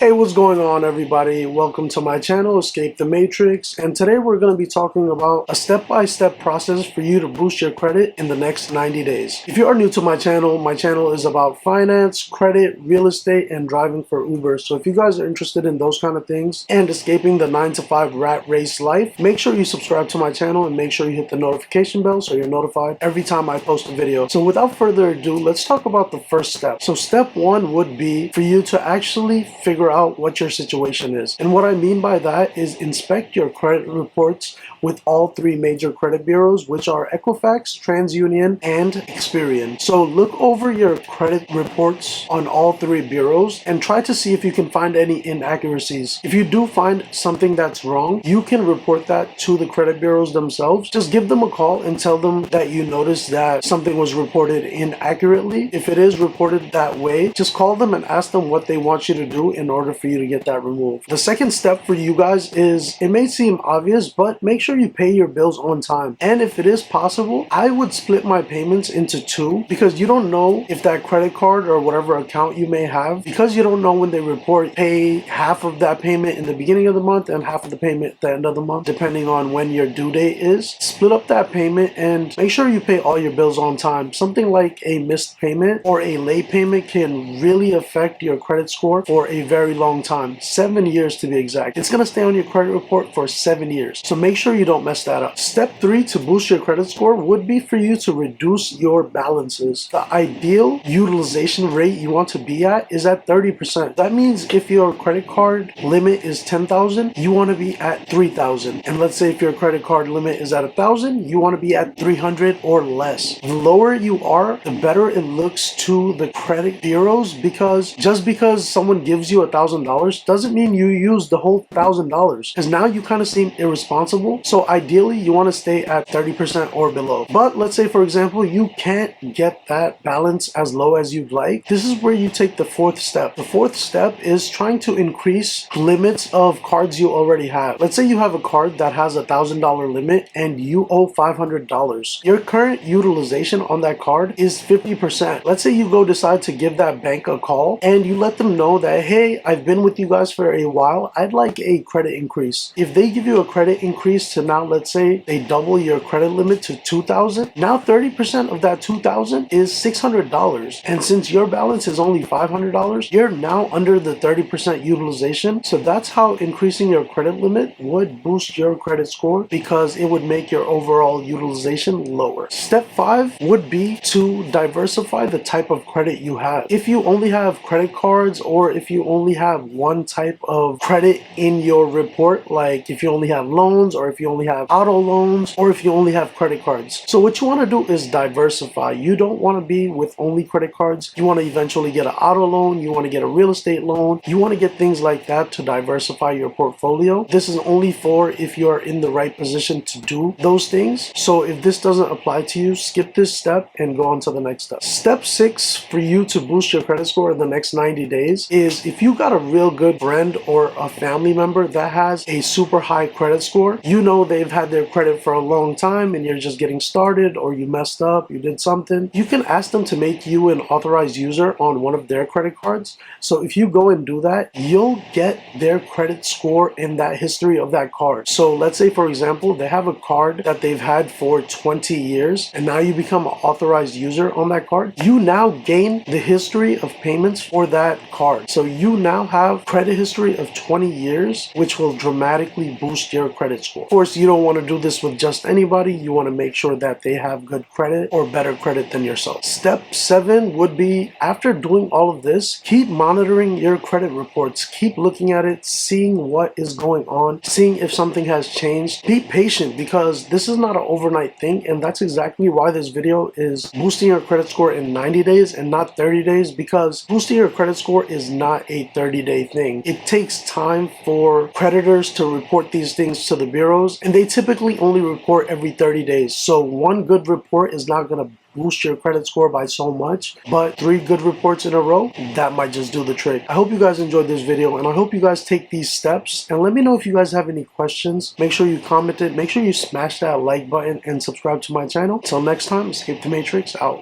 Hey, what's going on, everybody? Welcome to my channel, Escape the Matrix, and today we're going to be talking about a step-by-step process for you to boost your credit in the next 90 days. If you are new to my channel is about finance, credit, real estate, and driving for Uber. So if you guys are interested in those kind of things and escaping the 9 to 5 rat race life, make sure you subscribe to my channel and make sure you hit the notification bell so you're notified every time I post a video. So without further ado, let's talk about the first step. So step one would be for you to actually figure out what your situation is. And what I mean by that is inspect your credit reports with all three major credit bureaus, which are Equifax, TransUnion, and Experian. So look over your credit reports on all three bureaus and try to see if you can find any inaccuracies. If you do find something that's wrong, you can report that to the credit bureaus themselves. Just give them a call and tell them that you noticed that something was reported inaccurately. If it is reported that way, just call them and ask them what they want you to do in order for you to get that removed. The second step for you guys is, it may seem obvious, but make sure you pay your bills on time. And if it is possible, I would split my payments into two, because you don't know if that credit card or whatever account you may have, because you don't know when they report, pay half of that payment in the beginning of the month and half of the payment at the end of the month, depending on when your due date is. Split up that payment and make sure you pay all your bills on time. Something like a missed payment or a late payment can really affect your credit score for a very long time, 7 years to be exact. It's going to stay on your credit report for 7 years. So make sure you don't mess that up. Step 3 to boost your credit score would be for you to reduce your balances. The ideal utilization rate you want to be at is at 30%. That means if your credit card limit is 10,000, you want to be at 3,000. And let's say if your credit card limit is at 1,000, you want to be at 300 or less. The lower you are, the better it looks to the credit bureaus, because just because someone gives you $1,000 doesn't mean you use the whole $1,000, because now you kind of seem irresponsible. So ideally you want to stay at 30% or below. But let's say, for example, you can't get that balance as low as you'd like. This is where you take the fourth step. The fourth step is trying to increase limits of cards you already have. Let's say you have a card that has $1,000 limit and you owe $500. Your current utilization on that card is 50%. Let's say you go decide to give that bank a call and you let them know that, hey, I've been with you guys for a while, I'd like a credit increase. If they give you a credit increase to, now let's say they double your credit limit to $2,000, now 30% of that $2,000 is $600. And since your balance is only $500, you're now under the 30% utilization. So that's how increasing your credit limit would boost your credit score, because it would make your overall utilization lower. Step 5 would be to diversify the type of credit you have. If you only have credit cards, or if you only have one type of credit in your report, like if you only have loans, or if you only have auto loans, or if you only have credit cards. So what you want to do is diversify. You don't want to be with only credit cards. You want to eventually get an auto loan. You want to get a real estate loan. You want to get things like that to diversify your portfolio. This is only for if you're in the right position to do those things. So if this doesn't apply to you, skip this step and go on to the next step. Step 6 for you to boost your credit score in the next 90 days is, if you got a real good friend or a family member that has a super high credit score, you know they've had their credit for a long time and you're just getting started, or you messed up, you did something, you can ask them to make you an authorized user on one of their credit cards. So if you go and do that, you'll get their credit score in that history of that card. So let's say, for example, they have a card that they've had for 20 years and now you become an authorized user on that card. You now gain the history of payments for that card. So you now have credit history of 20 years, which will dramatically boost your credit score. Of course, you don't want to do this with just anybody. You want to make sure that they have good credit or better credit than yourself. Step 7 would be, after doing all of this, keep monitoring your credit reports. Keep looking at it, seeing what is going on, seeing if something has changed. Be patient, because this is not an overnight thing, and that's exactly why this video is boosting your credit score in 90 days and not 30 days, because boosting your credit score is not a 30-day thing. It takes time for creditors to report these things to the bureaus, and they typically only report every 30 days. So one good report is not going to boost your credit score by so much, but 3 good reports in a row, that might just do the trick. I hope you guys enjoyed this video, and I hope you guys take these steps, and let me know if you guys have any questions. Make sure you comment it, make sure you smash that like button and subscribe to my channel. Till next time, Escape the Matrix out.